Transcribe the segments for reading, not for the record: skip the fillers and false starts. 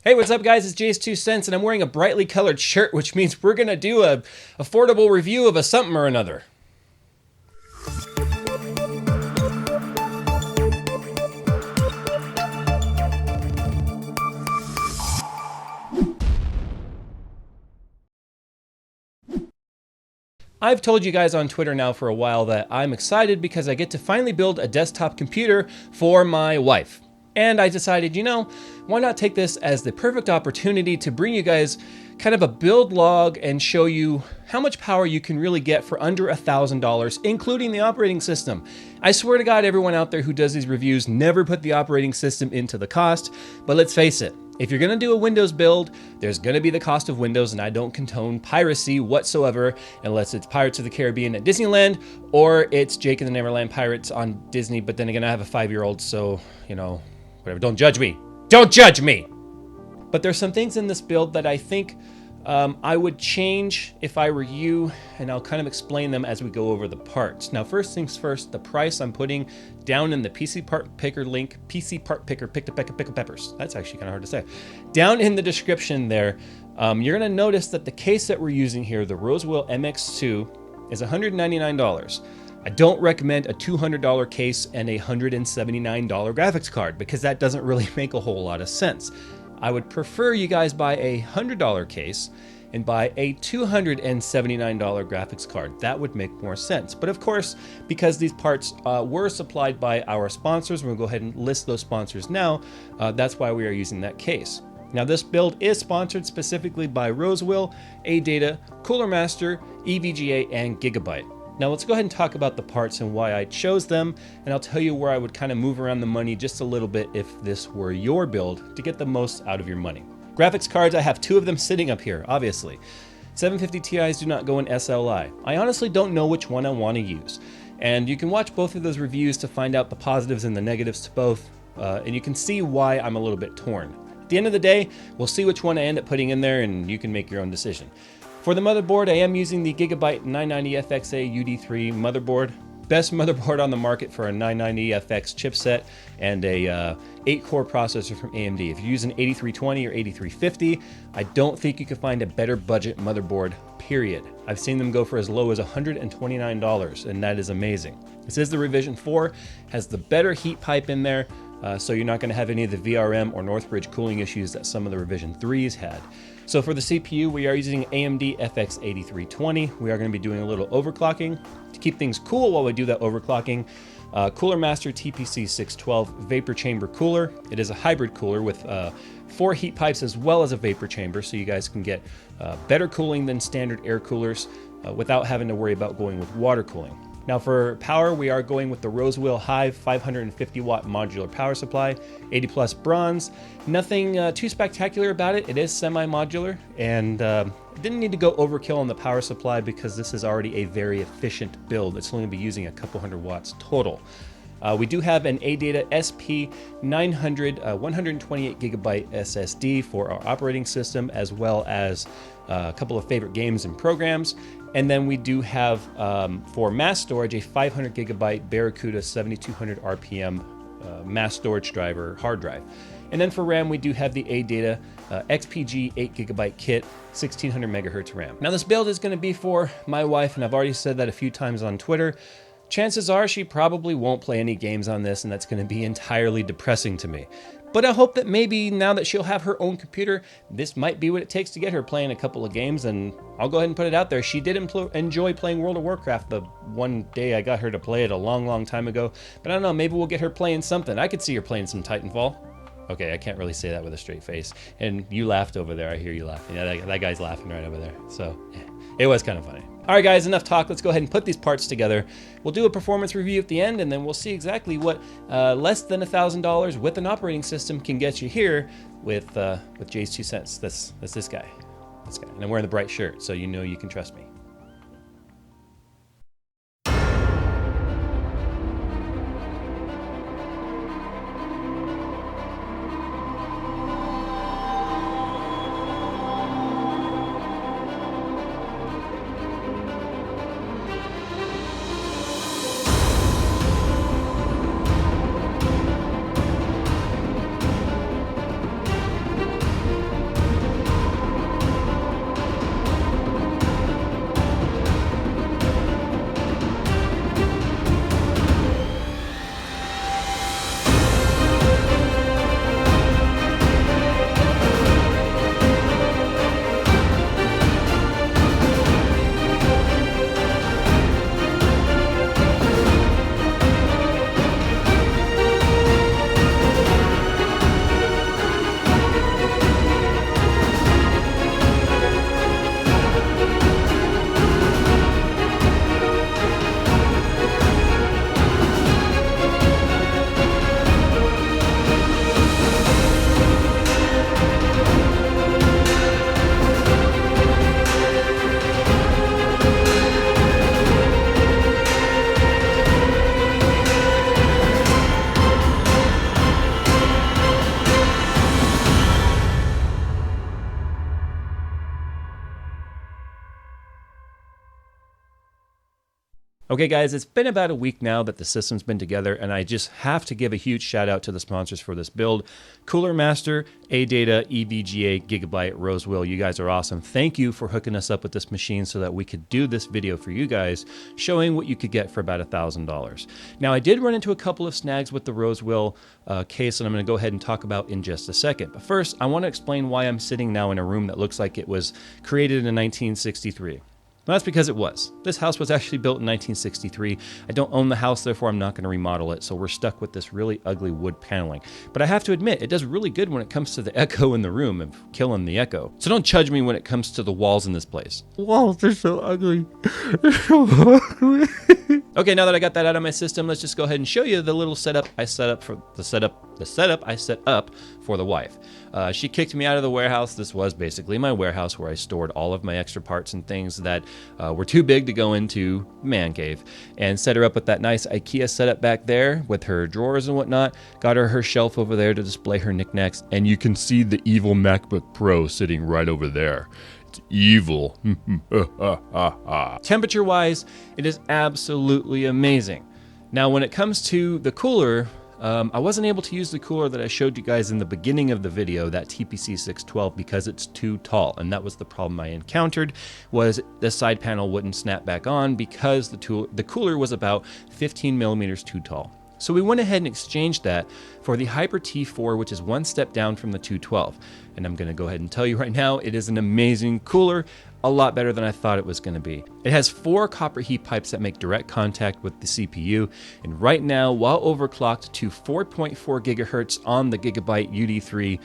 Hey, what's up, guys? It's JayzTwoCents, and I'm wearing a brightly colored shirt, which means we're gonna do a affordable review of a something or another. I've told you guys on Twitter now for a while that I'm excited because I get to finally build a desktop computer for my wife. And I decided, why not take this as the perfect opportunity to bring you guys kind of a build log and show you how much power you can really get for under $1,000, including the operating system. I swear to God, everyone out there who does these reviews never put the operating system into the cost, but let's face it, if you're gonna do a Windows build, there's gonna be the cost of Windows, and I don't condone piracy whatsoever, unless it's Pirates of the Caribbean at Disneyland, or it's Jake and the Neverland Pirates on Disney, but then again, I have a 5-year-old, so, whatever, don't judge me. Don't judge me! But there's some things in this build that I think I would change if I were you, and I'll kind of explain them as we go over the parts. Now, first things first, the price I'm putting down in the PC Part Picker link, PC Part Picker, pick a peck of pickled peppers. That's actually kind of hard to say. Down in the description there, you're gonna notice that the case that we're using here, the Rosewell MX2, is $199. I don't recommend a $200 case and a $179 graphics card because that doesn't really make a whole lot of sense. I would prefer you guys buy a $100 case and buy a $279 graphics card. That would make more sense. But of course, because these parts were supplied by our sponsors, we'll go ahead and list those sponsors now. That's why we are using that case. Now, this build is sponsored specifically by Rosewell, AData, Cooler Master, EVGA, and Gigabyte. Now let's go ahead and talk about the parts and why I chose them, and I'll tell you where I would kind of move around the money just a little bit if this were your build to get the most out of your money. Graphics cards, I have 2 of them sitting up here, obviously. 750 Ti's do not go in SLI. I honestly don't know which one I want to use, and you can watch both of those reviews to find out the positives and the negatives to both, and you can see why I'm a little bit torn. At the end of the day, we'll see which one I end up putting in there, and you can make your own decision. For the motherboard, I am using the Gigabyte 990FXA UD3 motherboard. Best motherboard on the market for a 990FX chipset and a 8-core processor from AMD. If you're using 8320 or 8350, I don't think you can find a better budget motherboard, period. I've seen them go for as low as $129, and that is amazing. This is the Revision 4, has the better heat pipe in there, so you're not going to have any of the VRM or Northbridge cooling issues that some of the Revision 3s had. So for the CPU, we are using AMD FX 8320. We are going to be doing a little overclocking. To keep things cool while we do that overclocking, Cooler Master TPC 612 vapor chamber cooler. It is a hybrid cooler with 4 heat pipes as well as a vapor chamber, so you guys can get better cooling than standard air coolers without having to worry about going with water cooling. Now for power, we are going with the Rosewell Hive 550 watt modular power supply, 80 plus bronze. Nothing too spectacular about it. It is semi-modular, and didn't need to go overkill on the power supply because this is already a very efficient build. It's only going to be using a couple hundred watts total. We do have an AData SP900 128 gigabyte SSD for our operating system, as well as a couple of favorite games and programs. And then we do have, for mass storage, a 500 gigabyte Barracuda 7200 RPM mass storage driver hard drive. And then for RAM, we do have the AData XPG 8 gigabyte kit, 1600 megahertz RAM. Now this build is going to be for my wife, and I've already said that a few times on Twitter. Chances are she probably won't play any games on this, and that's going to be entirely depressing to me. But I hope that maybe now that she'll have her own computer, this might be what it takes to get her playing a couple of games, and I'll go ahead and put it out there. She did enjoy playing World of Warcraft the one day I got her to play it a long, long time ago. But I don't know, maybe we'll get her playing something. I could see her playing some Titanfall. Okay, I can't really say that with a straight face. And you laughed over there. I hear you laughing. Yeah, that guy's laughing right over there. So, yeah, it was kind of funny. All right, guys, enough talk. Let's go ahead and put these parts together. We'll do a performance review at the end, and then we'll see exactly what less than $1,000 with an operating system can get you here with JayzTwoCents. That's this guy. And I'm wearing the bright shirt, so you know you can trust me. Okay guys, it's been about a week now that the system's been together, and I just have to give a huge shout out to the sponsors for this build. Cooler Master, AData, EVGA, Gigabyte, Rosewill, you guys are awesome. Thank you for hooking us up with this machine so that we could do this video for you guys, showing what you could get for about $1,000. Now I did run into a couple of snags with the Rosewill case that I'm going to go ahead and talk about in just a second. But first, I want to explain why I'm sitting now in a room that looks like it was created in 1963. Well, that's because it was. This house was actually built in 1963. I don't own the house, therefore I'm not going to remodel it, so we're stuck with this really ugly wood paneling. But I have to admit, it does really good when it comes to the echo in the room and killing the echo. So don't judge me when it comes to the walls in this place. Walls are so ugly. They're so ugly. Okay, now that I got that out of my system, let's just go ahead and show you the little setup I set up for the setup I set up for the wife. She kicked me out of the warehouse. This was basically my warehouse where I stored all of my extra parts and things that were too big to go into man cave, and set her up with that nice IKEA setup back there with her drawers and whatnot. Got her shelf over there to display her knickknacks, and you can see the evil MacBook Pro sitting right over there. It's evil. Temperature wise, it is absolutely amazing. Now when it comes to the cooler, I wasn't able to use the cooler that I showed you guys in the beginning of the video, that TPC 612, because it's too tall, and that was the problem I encountered, was the side panel wouldn't snap back on because the cooler was about 15 millimeters too tall. So we went ahead and exchanged that for the Hyper T4, which is one step down from the 212. And I'm going to go ahead and tell you right now, it is an amazing cooler, a lot better than I thought it was going to be. It has 4 copper heat pipes that make direct contact with the CPU. And right now, while overclocked to 4.4 gigahertz on the Gigabyte UD3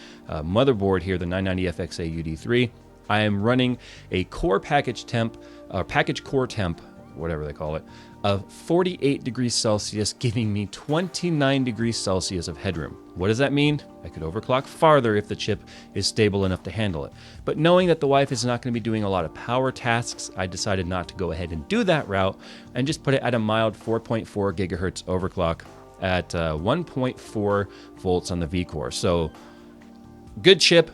motherboard here, the 990FXA UD3, I am running a core package temp, or package core temp, whatever they call it, of 48 degrees Celsius, giving me 29 degrees Celsius of headroom. What does that mean? I could overclock farther if the chip is stable enough to handle it. But knowing that the wife is not going to be doing a lot of power tasks, I decided not to go ahead and do that route and just put it at a mild 4.4 gigahertz overclock at 1.4 volts on the V-core. So good chip.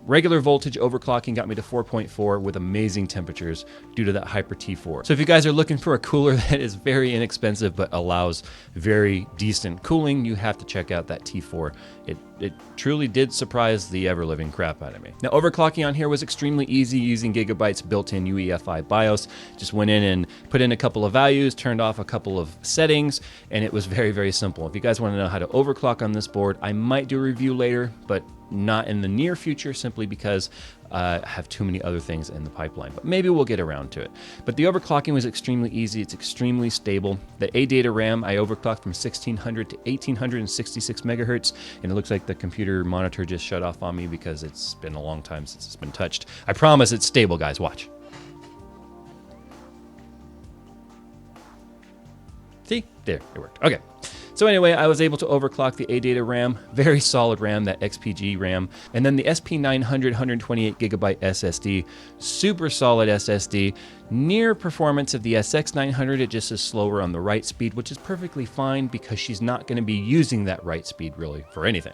Regular voltage overclocking got me to 4.4 with amazing temperatures due to that Hyper T4. So if you guys are looking for a cooler that is very inexpensive but allows very decent cooling, you have to check out that T4. It truly did surprise the ever-living crap out of me. Now overclocking on here was extremely easy using Gigabyte's built-in UEFI BIOS. Just went in and put in a couple of values, turned off a couple of settings, and it was very, very simple. If you guys want to know how to overclock on this board, I might do a review later, but not in the near future, simply because I have too many other things in the pipeline, but maybe we'll get around to it. But the overclocking was extremely easy. It's extremely stable. The AData RAM, I overclocked from 1600 to 1866 megahertz, and it looks like the computer monitor just shut off on me because it's been a long time since it's been touched. I promise it's stable, guys. Watch. See? There, it worked. Okay. So anyway, I was able to overclock the AData RAM, very solid RAM, that XPG RAM, and then the SP900 128 gigabyte SSD, super solid SSD, near performance of the SX900, it just is slower on the write speed, which is perfectly fine because she's not going to be using that write speed really for anything.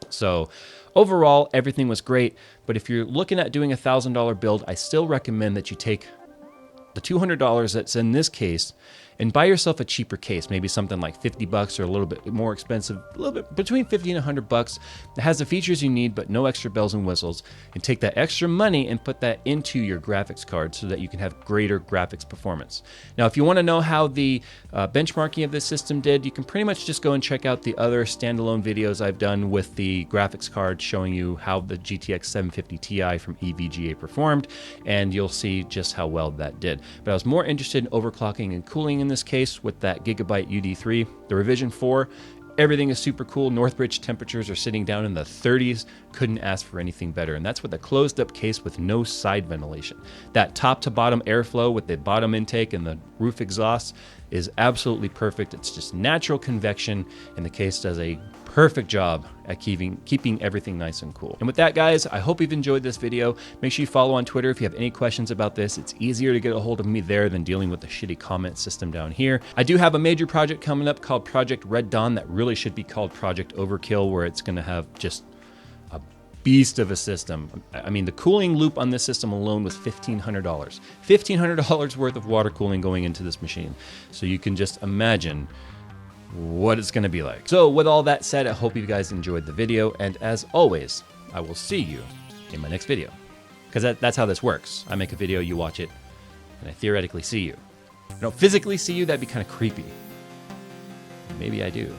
So overall, everything was great, but if you're looking at doing a $1,000 build, I still recommend that you take the $200 that's in this case and buy yourself a cheaper case, maybe something like $50 or a little bit more expensive, a little bit between $50 and $100 that has the features you need but no extra bells and whistles, and take that extra money and put that into your graphics card so that you can have greater graphics performance. Now, if you want to know how the benchmarking of this system did, you can pretty much just go and check out the other standalone videos I've done with the graphics card showing you how the GTX 750 Ti from EVGA performed, and you'll see just how well that did. But I was more interested in overclocking and cooling in this case with that Gigabyte UD3. The revision 4, everything is super cool. Northbridge temperatures are sitting down in the 30s. Couldn't ask for anything better. And that's with a closed up case with no side ventilation. That top to bottom airflow with the bottom intake and the roof exhaust is absolutely perfect. It's just natural convection, and the case does a perfect job at keeping everything nice and cool. And with that, guys, I hope you've enjoyed this video. Make sure you follow on Twitter if you have any questions about this. It's easier to get a hold of me there than dealing with the shitty comment system down here. I do have a major project coming up called Project Red Dawn that really should be called Project Overkill, where it's going to have just a beast of a system. I mean, the cooling loop on this system alone was $1,500. $1,500 worth of water cooling going into this machine. So you can just imagine what it's going to be like. So with all that said, I hope you guys enjoyed the video. And as always, I will see you in my next video. Because that's how this works. I make a video, you watch it, and I theoretically see you. I don't physically see you, that'd be kind of creepy. Maybe I do.